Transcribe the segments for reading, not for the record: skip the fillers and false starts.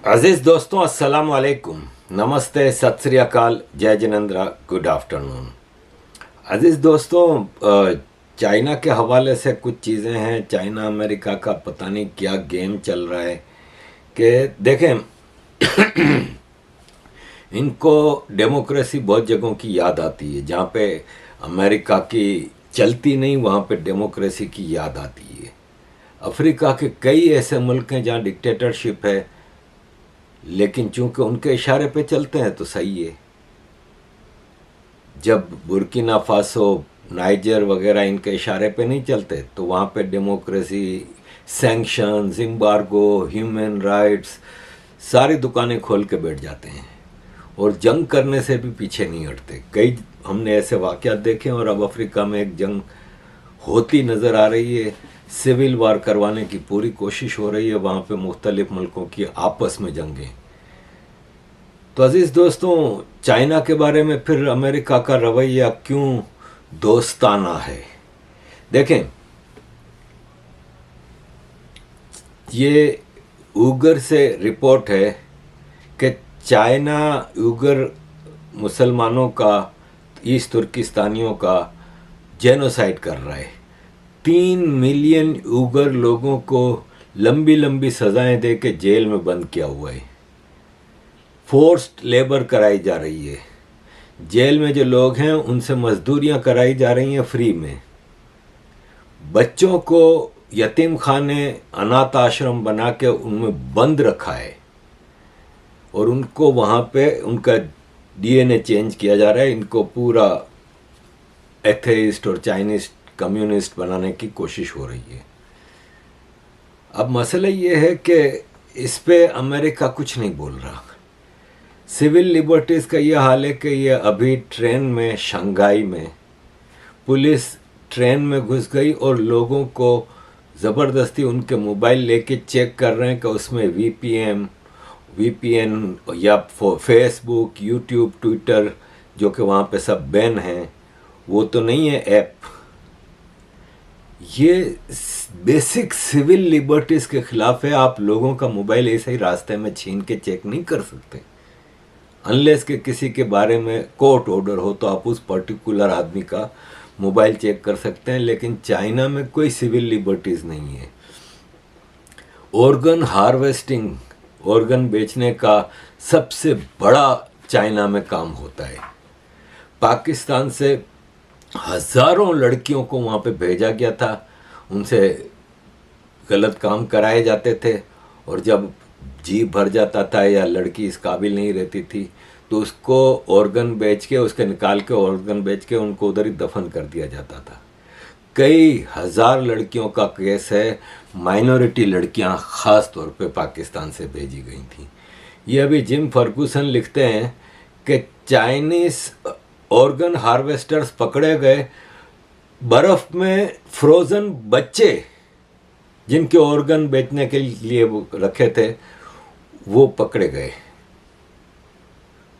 अजीज दोस्तों, अस्सलाम वालेकुम, नमस्ते, सत श्री अकाल, जय जिनेंद्रा, गुड आफ्टरनून। अजीज दोस्तों, चाइना के हवाले से कुछ चीज़ें हैं। चाइना अमेरिका का पता नहीं क्या गेम चल रहा है कि देखें, इनको डेमोक्रेसी बहुत जगहों की याद आती है। जहाँ पे अमेरिका की चलती नहीं, वहाँ पे डेमोक्रेसी की याद आती है। अफ्रीका के कई ऐसे मुल्क हैं जहाँ डिक्टेटरशिप है, लेकिन चूंकि उनके इशारे पे चलते हैं तो सही है। जब बुर्किना फासो, नाइजर वगैरह इनके इशारे पे नहीं चलते तो वहाँ पे democracy, sanctions, embargo, human rights, सारी दुकानें खोल के बैठ जाते हैं और जंग करने से भी पीछे नहीं हटते। कई हमने ऐसे वाक़यात देखे और अब अफ्रीका में एक जंग होती नज़र आ रही है। सिविल वार करवाने की पूरी कोशिश हो रही है वहाँ पे, मुख्तलिफ मुल्कों की आपस में जंगें। तो अजीज़ दोस्तों, चाइना के बारे में फिर अमेरिका का रवैया क्यों दोस्ताना है? देखें, ये उगर से रिपोर्ट है कि चाइना उगर मुसलमानों का, ईस्ट तुर्किस्तानियों का जेनोसाइड कर रहा है। 3 मिलियन उगर लोगों को लंबी लंबी सजाएं दे के जेल में बंद किया हुआ है। फोर्स्ड लेबर कराई जा रही है। जेल में जो लोग हैं उनसे मजदूरियां कराई जा रही हैं फ्री में। बच्चों को यतीम खाने, अनाथ आश्रम बना के उनमें बंद रखा है और उनको वहाँ पे उनका डीएनए चेंज किया जा रहा है। इनको पूरा एथेइस्ट और चाइनीज कम्युनिस्ट बनाने की कोशिश हो रही है। अब मसला ये है कि इस पे अमेरिका कुछ नहीं बोल रहा। सिविल लिबर्टीज़ का ये हाल है कि ये अभी ट्रेन में, शंघाई में पुलिस ट्रेन में घुस गई और लोगों को ज़बरदस्ती उनके मोबाइल लेके चेक कर रहे हैं कि उसमें वीपीएन या फेसबुक, यूट्यूब, ट्विटर, जो कि वहाँ पे सब बैन हैं, वो तो नहीं है ऐप। ये बेसिक सिविल लिबर्टीज़ के खिलाफ है। आप लोगों का मोबाइल ऐसे ही रास्ते में छीन के चेक नहीं कर सकते। अनलेस के किसी के बारे में कोर्ट ऑर्डर हो तो आप उस पर्टिकुलर आदमी का मोबाइल चेक कर सकते हैं, लेकिन चाइना में कोई सिविल लिबर्टीज़ नहीं है। ऑर्गन हार्वेस्टिंग, ऑर्गन बेचने का सबसे बड़ा चाइना में काम होता है। पाकिस्तान से हज़ारों लड़कियों को वहाँ पे भेजा गया था, उनसे गलत काम कराए जाते थे और जब जी भर जाता था या लड़की इस काबिल नहीं रहती थी तो उसको ऑर्गन बेच के, उसके निकाल के ऑर्गन बेच के उनको उधर ही दफन कर दिया जाता था। कई हज़ार लड़कियों का केस है। माइनॉरिटी लड़कियां ख़ास तौर पे पाकिस्तान से भेजी गई थी। ये अभी जिम फर्गूसन लिखते हैं कि चाइनीज़ ऑर्गन हार्वेस्टर्स पकड़े गए। बर्फ़ में फ्रोज़न बच्चे जिनके ऑर्गन बेचने के लिए वो रखे थे, वो पकड़े गए।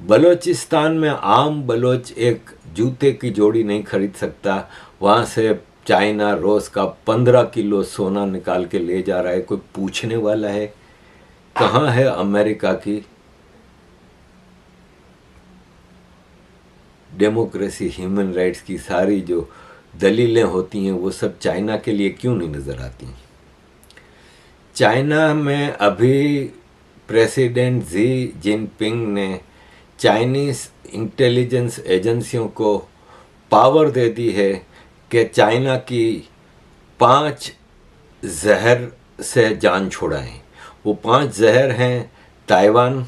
बलोचिस्तान में आम बलोच एक जूते की जोड़ी नहीं खरीद सकता, वहाँ से चाइना रोज़ का 15 किलो सोना निकाल के ले जा रहा है। कोई पूछने वाला है? कहाँ है अमेरिका की डेमोक्रेसी, ह्यूमन राइट्स की सारी जो दलीलें होती हैं, वो सब चाइना के लिए क्यों नहीं नज़र आती? चाइना में अभी प्रेसिडेंट जी जिनपिंग ने चाइनीज़ इंटेलिजेंस एजेंसियों को पावर दे दी है कि चाइना की 5 जहर से जान छुड़ाएं। वो 5 जहर हैं ताइवान,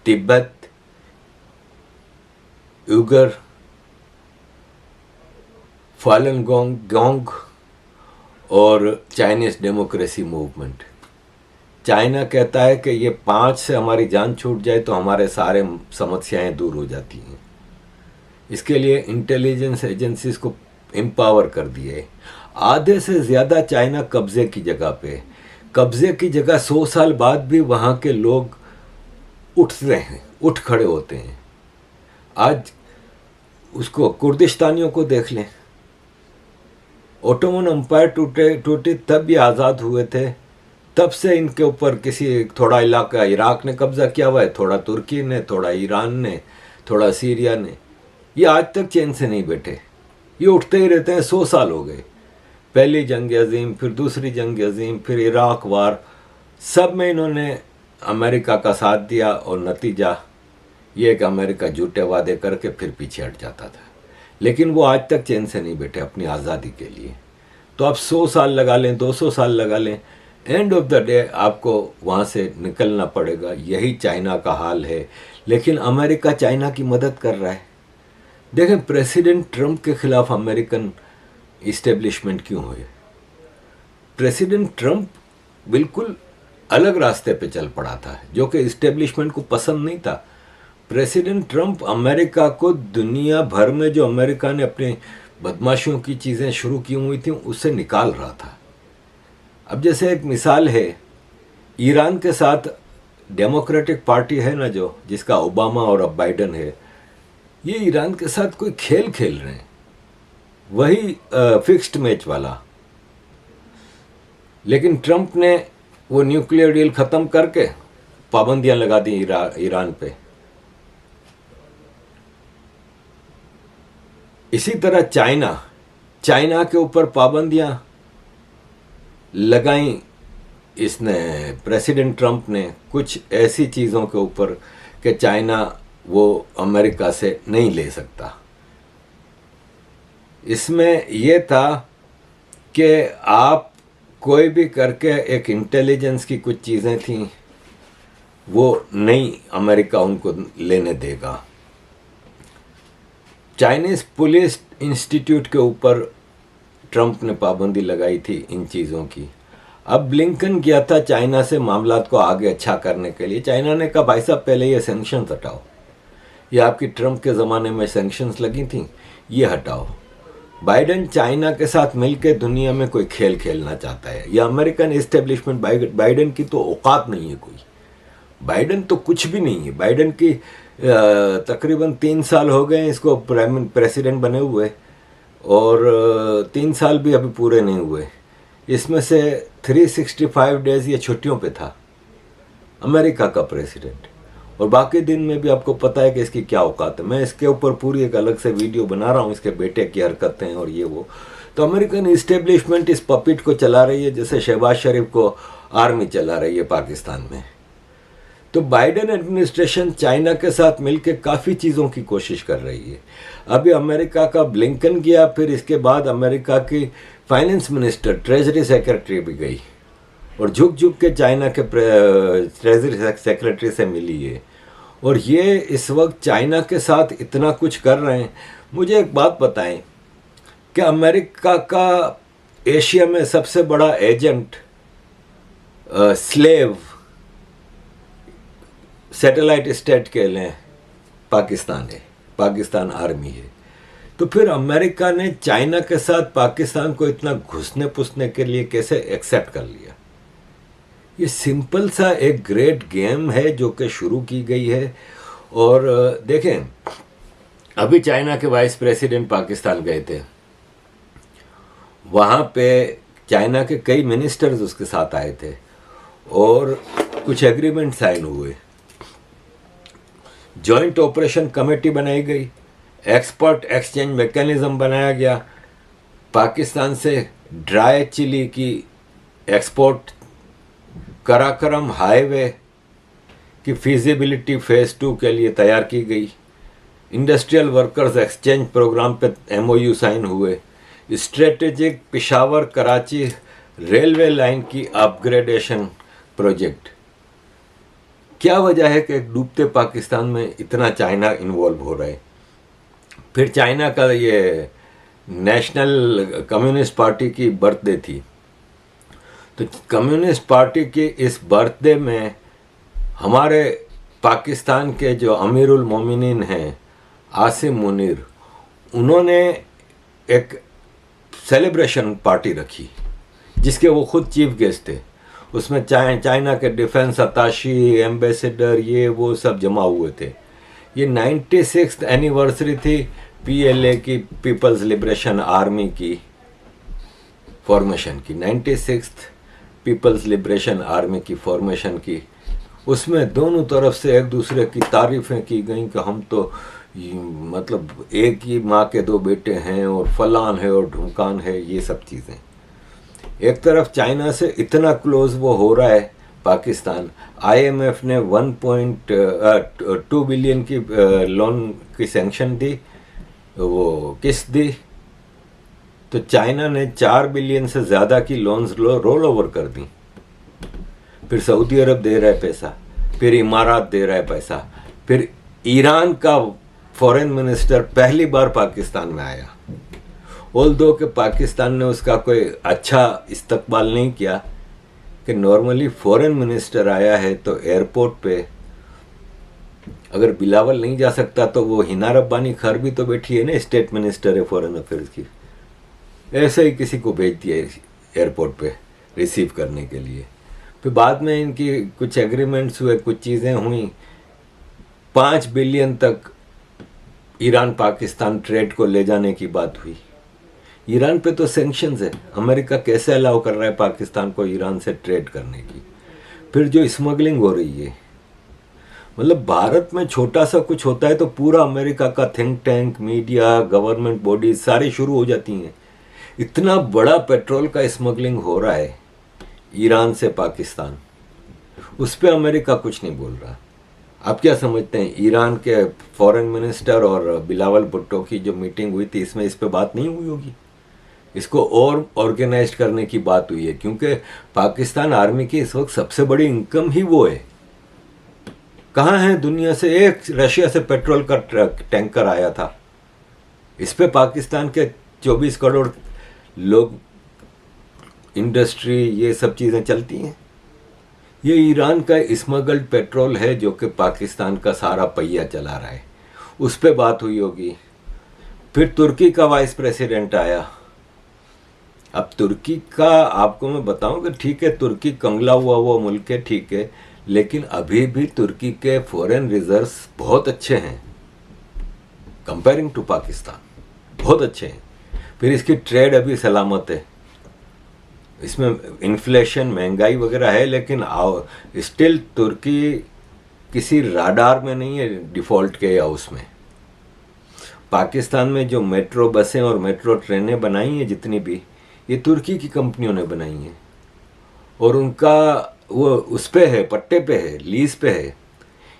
तिब्बत, उगर, फालन गोंग और चाइनीज़ डेमोक्रेसी मूवमेंट। चाइना कहता है कि ये 5 से हमारी जान छूट जाए तो हमारे सारे समस्याएं दूर हो जाती हैं। इसके लिए इंटेलिजेंस एजेंसीज को एम्पावर कर दिए। आधे से ज़्यादा चाइना कब्ज़े की जगह पे, कब्ज़े की जगह 100 साल बाद भी वहाँ के लोग उठते हैं, उठ खड़े होते हैं। आज उसको कुर्दिस्तानियों को देख लें। ओटोमन एम्पायर टूटे तब भी आज़ाद हुए थे तब से इनके ऊपर किसी थोड़ा इलाका इराक ने कब्जा किया हुआ है, थोड़ा तुर्की ने, थोड़ा ईरान ने, थोड़ा सीरिया ने। ये आज तक चैन से नहीं बैठे, ये उठते ही रहते हैं। 100 साल हो गए, पहली जंग अजीम, फिर दूसरी जंग अजीम, फिर इराक वार, सब में इन्होंने अमेरिका का साथ दिया और नतीजा ये कि अमेरिका झूठे वादे करके फिर पीछे हट जाता था। लेकिन वो आज तक चैन से नहीं बैठे अपनी आज़ादी के लिए। तो आप 100 साल लगा लें, 200 साल लगा लें, एंड ऑफ द डे आपको वहाँ से निकलना पड़ेगा। यही चाइना का हाल है। लेकिन अमेरिका चाइना की मदद कर रहा है। देखें, प्रेसिडेंट ट्रंप के खिलाफ अमेरिकन इस्टेब्लिशमेंट क्यों हुए? प्रेसिडेंट ट्रंप बिल्कुल अलग रास्ते पे चल पड़ा था, जो कि इस्टेब्लिशमेंट को पसंद नहीं था। प्रेसिडेंट ट्रंप अमेरिका को दुनिया भर में जो अमेरिका ने अपने बदमाशियों की चीज़ें शुरू की हुई थी उससे निकाल रहा था। अब जैसे एक मिसाल है, ईरान के साथ डेमोक्रेटिक पार्टी है ना, जो जिसका ओबामा और अब बाइडन है, ये ईरान के साथ कोई खेल खेल रहे हैं, वही फिक्स्ड मैच वाला। लेकिन ट्रंप ने वो न्यूक्लियर डील ख़त्म करके पाबंदियां लगा दी ईरान पे। इसी तरह चाइना के ऊपर पाबंदियां लगाई इसने, प्रेसिडेंट ट्रंप ने, कुछ ऐसी चीज़ों के ऊपर कि चाइना वो अमेरिका से नहीं ले सकता। इसमें यह था कि आप कोई भी करके, एक इंटेलिजेंस की कुछ चीज़ें थीं वो नहीं अमेरिका उनको लेने देगा। चाइनीज़ पुलिस इंस्टीट्यूट के ऊपर ट्रंप ने पाबंदी लगाई थी इन चीज़ों की। अब ब्लिंकन गया था चाइना से मामलात को आगे अच्छा करने के लिए। चाइना ने कहा भाई साहब पहले ये सैंक्शंस हटाओ, ये आपकी ट्रंप के ज़माने में सैंक्शंस लगी थी, ये हटाओ। बाइडन चाइना के साथ मिलकर दुनिया में कोई खेल खेलना चाहता है। यह अमेरिकन इस्टेब्लिशमेंट, बाइडन की तो औकात नहीं है कोई। बाइडन तो कुछ भी नहीं है। बाइडन की तकरीबन 3 साल हो गए इसको प्रेसिडेंट बने हुए, और 3 साल भी अभी पूरे नहीं हुए। इसमें से 365 डेज ये छुट्टियों पे था अमेरिका का प्रेसिडेंट, और बाकी दिन में भी आपको पता है कि इसकी क्या औकात है। मैं इसके ऊपर पूरी एक अलग से वीडियो बना रहा हूँ, इसके बेटे की हरकतें और ये वो। तो अमेरिकन इस्टेब्लिशमेंट इस पपिट को चला रही है जैसे शहबाज शरीफ को आर्मी चला रही है पाकिस्तान में। तो बाइडेन एडमिनिस्ट्रेशन चाइना के साथ मिलकर काफ़ी चीज़ों की कोशिश कर रही है। अभी अमेरिका का ब्लिंकन गया, फिर इसके बाद अमेरिका की फाइनेंस मिनिस्टर, ट्रेजरी सेक्रेटरी भी गई और झुक झुक के चाइना के ट्रेजरी सेक्रेटरी से मिली है। और ये इस वक्त चाइना के साथ इतना कुछ कर रहे हैं। मुझे एक बात बताएं कि अमेरिका का एशिया में सबसे बड़ा एजेंट स्लेव सैटेलाइट स्टेट के लिए पाकिस्तान है, पाकिस्तान आर्मी है। तो फिर अमेरिका ने चाइना के साथ पाकिस्तान को इतना घुसने पुसने के लिए कैसे एक्सेप्ट कर लिया? ये सिंपल सा एक ग्रेट गेम है जो कि शुरू की गई है। और देखें, अभी चाइना के वाइस प्रेसिडेंट पाकिस्तान गए थे, वहाँ पे चाइना के कई मिनिस्टर्स उसके साथ आए थे और कुछ एग्रीमेंट साइन हुए। जॉइंट ऑपरेशन कमेटी बनाई गई, एक्सपर्ट एक्सचेंज मैकेनिज्म बनाया गया, पाकिस्तान से ड्राई चिली की एक्सपोर्ट, कराकरम हाईवे की फिजिबिलिटी फेज़ 2 के लिए तैयार की गई, इंडस्ट्रियल वर्कर्स एक्सचेंज प्रोग्राम पे MOU साइन हुए, strategic Peshawar Karachi railway line की अपग्रेडेशन प्रोजेक्ट। क्या वजह है कि डूबते पाकिस्तान में इतना चाइना इन्वॉल्व हो रहा है? फिर चाइना का ये नेशनल कम्युनिस्ट पार्टी की बर्थडे थी, तो कम्युनिस्ट पार्टी की इस बर्थडे में हमारे पाकिस्तान के जो अमीरुल मोमिनीन हैं आसिम मुनीर, उन्होंने एक सेलिब्रेशन पार्टी रखी जिसके वो खुद चीफ गेस्ट थे। उसमें चाइना के डिफेंस अताशी, एम्बेसडर, ये वो सब जमा हुए थे। ये 96th एनिवर्सरी थी PLA की, पीपल्स लिबरेशन आर्मी की फॉर्मेशन की, 96th पीपल्स लिबरेशन आर्मी की फॉर्मेशन की, उसमें दोनों तरफ से एक दूसरे की तारीफ़ें की गई कि हम तो मतलब एक ही माँ के दो बेटे हैं और फलान है और ढुमकान है, ये सब चीज़ें। एक तरफ चाइना से इतना क्लोज वो हो रहा है पाकिस्तान, आईएमएफ ने 1.2 बिलियन की लोन की सैंक्शन दी, वो किस्त दी, तो चाइना ने 4 बिलियन से ज़्यादा की लोन्स रोल ओवर कर दी। फिर सऊदी अरब दे रहा है पैसा, फिर इमारात दे रहा है पैसा, फिर ईरान का फॉरेन मिनिस्टर पहली बार पाकिस्तान में आया। ऑल्दो कि पाकिस्तान ने उसका कोई अच्छा इस्तकबाल नहीं किया कि नॉर्मली फॉरेन मिनिस्टर आया है तो एयरपोर्ट पे अगर बिलावल नहीं जा सकता तो वो हिना रब्बानी खर भी तो बैठी है ना, स्टेट मिनिस्टर है फॉरेन अफेयर्स की, ऐसे ही किसी को भेज दिया एयरपोर्ट पे रिसीव करने के लिए। फिर बाद में इनकी कुछ एग्रीमेंट्स हुए, कुछ चीज़ें हुई, 5 बिलियन तक ईरान पाकिस्तान ट्रेड को ले जाने की बात हुई। ईरान पे तो सैंक्शंस है, अमेरिका कैसे अलाउ कर रहा है पाकिस्तान को ईरान से ट्रेड करने की। फिर जो स्मगलिंग हो रही है, मतलब भारत में छोटा सा कुछ होता है तो पूरा अमेरिका का think tank, media, government bodies सारी शुरू हो जाती हैं। इतना बड़ा पेट्रोल का स्मगलिंग हो रहा है ईरान से पाकिस्तान, उस पर अमेरिका कुछ नहीं बोल रहा। आप क्या समझते हैं, ईरान के फॉरेन मिनिस्टर और बिलावल भुट्टो की जो मीटिंग हुई थी, इसमें इस पे बात नहीं हुई होगी? इसको और ऑर्गेनाइज करने की बात हुई है, क्योंकि पाकिस्तान आर्मी की इस वक्त सबसे बड़ी इनकम ही वो है। कहाँ है दुनिया से एक रशिया से पेट्रोल का टैंकर आया था, इस पे पाकिस्तान के 24 करोड़ लोग, इंडस्ट्री, ये सब चीज़ें चलती हैं। ये ईरान का स्मगल्ड पेट्रोल है जो कि पाकिस्तान का सारा पहिया चला रहा है, उस पर बात हुई होगी। फिर तुर्की का वाइस प्रेसिडेंट आया। अब तुर्की का आपको मैं बताऊं कि ठीक है, तुर्की कंगला हुआ वो मुल्क है, ठीक है, लेकिन अभी भी तुर्की के फॉरेन रिजर्व्स बहुत अच्छे हैं कंपेयरिंग टू पाकिस्तान, बहुत अच्छे हैं। फिर इसकी ट्रेड अभी सलामत है, इसमें इन्फ्लेशन, महंगाई वगैरह है, लेकिन स्टिल तुर्की किसी राडार में नहीं है डिफ़ॉल्ट के या उसमें। पाकिस्तान में जो मेट्रो बसें और मेट्रो ट्रेनें बनाई हैं जितनी भी, ये तुर्की की कंपनियों ने बनाई हैं, और उनका वो उस पे है, पट्टे पे है, लीज पे है।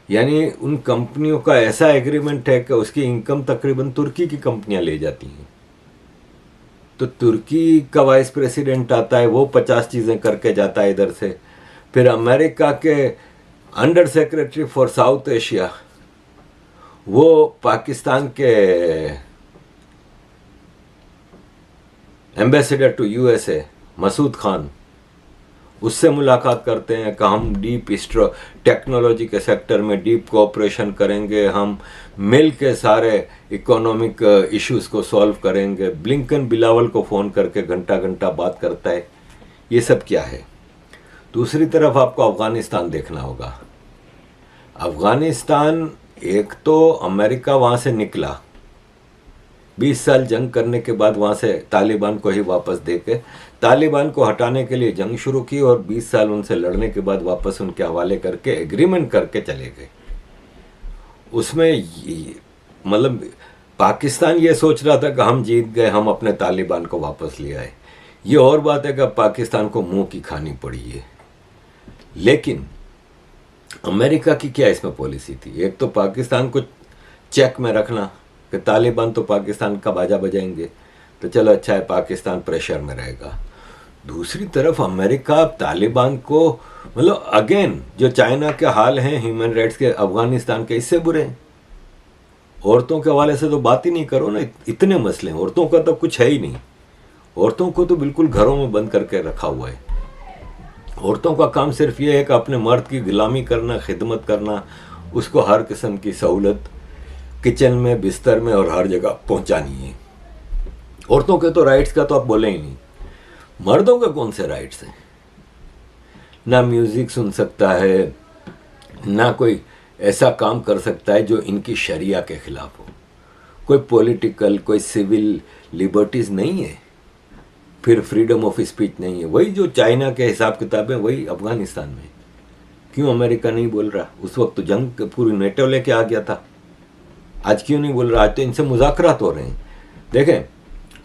यानी उन कंपनियों का ऐसा एग्रीमेंट है कि उसकी इनकम तकरीबन तुर्की की कंपनियां ले जाती हैं। तो तुर्की का वाइस प्रेसिडेंट आता है, वो 50 चीज़ें करके जाता है इधर से। फिर अमेरिका के under secretary for South Asia, वो पाकिस्तान के ambassador to USA Masood Khan, उससे मुलाकात करते हैं कि हम डीप टेक्नोलॉजी के सेक्टर में डीप कोऑपरेशन करेंगे, हम मिल के सारे इकोनॉमिक इश्यूज को सॉल्व करेंगे। ब्लिंकन बिलावल को फ़ोन करके घंटा घंटा बात करता है। ये सब क्या है? दूसरी तरफ आपको अफ़गानिस्तान देखना होगा। अफ़गानिस्तान, एक तो अमेरिका वहाँ से निकला, 20 साल जंग करने के बाद वहाँ से तालिबान को ही वापस देके तालिबान को हटाने के लिए जंग शुरू की, और 20 साल उनसे लड़ने के बाद वापस उनके हवाले करके एग्रीमेंट करके चले गए। उसमें मतलब पाकिस्तान ये सोच रहा था कि हम जीत गए, हम अपने तालिबान को वापस ले आए। ये और बात है कि पाकिस्तान को मुंह की खानी पड़ी है। लेकिन अमेरिका की क्या इसमें पॉलिसी थी? एक तो पाकिस्तान को चेक में रखना कि तालिबान तो पाकिस्तान का बाजा बजाएंगे, तो चलो अच्छा है, पाकिस्तान प्रेशर में रहेगा। दूसरी तरफ अमेरिका तालिबान को, मतलब अगेन जो चाइना के हाल हैं ह्यूमन राइट्स के अफगानिस्तान के, इससे बुरे हैं। औरतों के हवाले से तो बात ही नहीं करो ना, इतने मसले हैं। औरतों का तो कुछ है ही नहीं, औरतों को तो बिल्कुल घरों में बंद करके रखा हुआ है। औरतों का काम सिर्फ ये है कि अपने मर्द की गुलामी करना, खिदमत करना, उसको हर किस्म की सहूलत किचन में, बिस्तर में और हर जगह पहुंचानी है। औरतों के तो राइट्स का तो आप बोले ही नहीं। मर्दों के कौन से राइट्स हैं? ना म्यूजिक सुन सकता है, ना कोई ऐसा काम कर सकता है जो इनकी शरिया के खिलाफ हो। कोई पॉलिटिकल, कोई सिविल लिबर्टीज नहीं है। फिर फ्रीडम ऑफ स्पीच नहीं है। वही जो चाइना के हिसाब किताब है वही अफगानिस्तान में। क्यों अमेरिका नहीं बोल रहा? उस वक्त तो जंग पूरी नेटो लेके आ गया था। आज क्यों नहीं बोल रहा? आज तो इनसे मुज़ाकरात हो रहे हैं। देखें,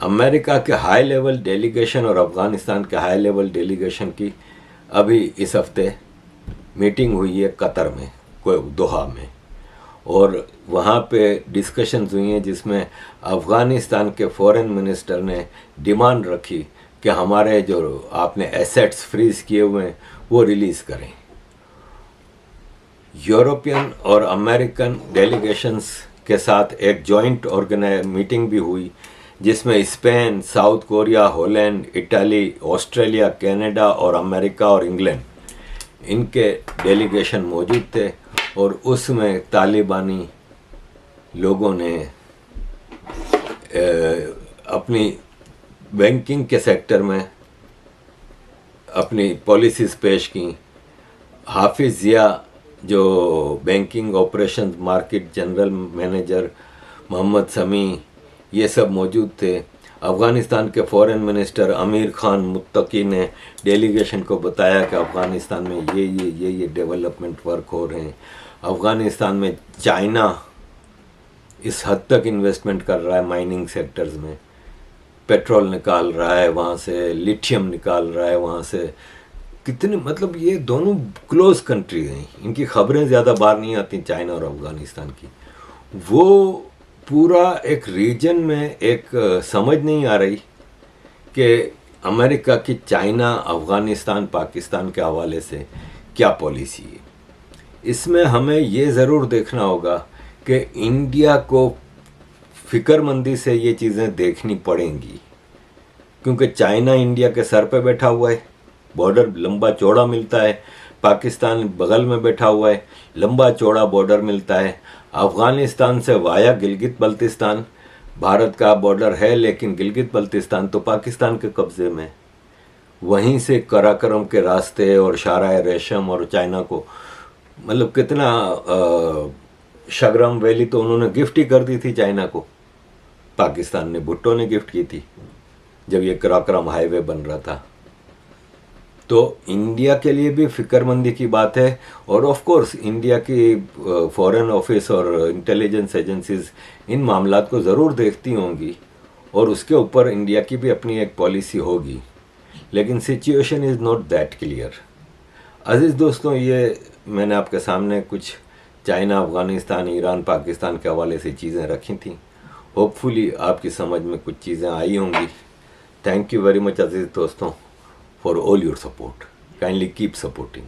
अमेरिका के हाई लेवल डेलीगेशन और अफ़गानिस्तान के हाई लेवल डेलीगेशन की अभी इस हफ्ते मीटिंग हुई है कतर में, कोई दोहा में, और वहाँ पे डिस्कशंस हुई हैं जिसमें अफ़गानिस्तान के फॉरेन मिनिस्टर ने डिमांड रखी कि हमारे जो आपने एसेट्स फ्रीज़ किए हुए हैं वो रिलीज़ करें। यूरोपियन और अमेरिकन डेलीगेशंस के साथ एक जॉइंट मीटिंग भी हुई जिसमें Spain, south Korea, Holland, Italy, Australia, Canada और अमेरिका और इंग्लैंड, इनके डेलीगेशन मौजूद थे। और उसमें तालिबानी लोगों ने अपनी बैंकिंग के सेक्टर में अपनी पॉलिसीज़ पेश की। हाफिज़ ज़िया जो banking operation market general manager, Mohammad Sami, ये सब मौजूद थे। अफ़गानिस्तान के फॉरेन मिनिस्टर अमीर खान मुत्तकी ने डेलीगेशन को बताया कि अफ़गानिस्तान में ये डेवलपमेंट वर्क हो रहे हैं। अफ़गानिस्तान में चाइना इस हद तक इन्वेस्टमेंट कर रहा है माइनिंग सेक्टर्स में, पेट्रोल निकाल रहा है वहाँ से, लिथियम निकाल रहा है वहाँ से। कितने, मतलब ये दोनों क्लोज कंट्री हैं, इनकी खबरें ज़्यादा बाहर नहीं आती चाइना और अफ़गानिस्तान की। वो पूरा एक रीजन में एक समझ नहीं आ रही कि अमेरिका की चाइना, अफ़गानिस्तान, पाकिस्तान के हवाले से क्या पॉलिसी है। इसमें हमें ये ज़रूर देखना होगा कि इंडिया को फ़िक्रमंदी से ये चीज़ें देखनी पड़ेंगी, क्योंकि चाइना इंडिया के सर पे बैठा हुआ है, बॉर्डर लंबा चौड़ा मिलता है। पाकिस्तान बगल में बैठा हुआ है, लंबा चौड़ा बॉर्डर मिलता है। अफ़गानिस्तान से वाया गिलगित बल्तिस्तान भारत का बॉर्डर है, लेकिन गिलगित बल्तिस्तान तो पाकिस्तान के कब्ज़े में। वहीं से कराकरम के रास्ते और शाराए रेशम और चाइना को, मतलब कितना शगरम वैली तो उन्होंने गिफ्ट ही कर दी थी चाइना को, पाकिस्तान ने, भुट्टो ने गिफ्ट की थी जब ये कराकरम हाईवे बन रहा था। तो इंडिया के लिए भी फ़िक्रमंदी की बात है। और ऑफ कोर्स इंडिया की फॉरेन ऑफिस और इंटेलिजेंस एजेंसीज इन मामलात को ज़रूर देखती होंगी और उसके ऊपर इंडिया की भी अपनी एक पॉलिसी होगी, लेकिन situation is not that clear. अज़ीज़ दोस्तों, ये मैंने आपके सामने कुछ चाइना, अफ़गानिस्तान, ईरान, पाकिस्तान के हवाले से चीज़ें रखी थी। होपफुली आपकी समझ में कुछ चीज़ें आई होंगी। थैंक यू वेरी मच अज़ीज़ दोस्तों for all your support. Kindly keep supporting.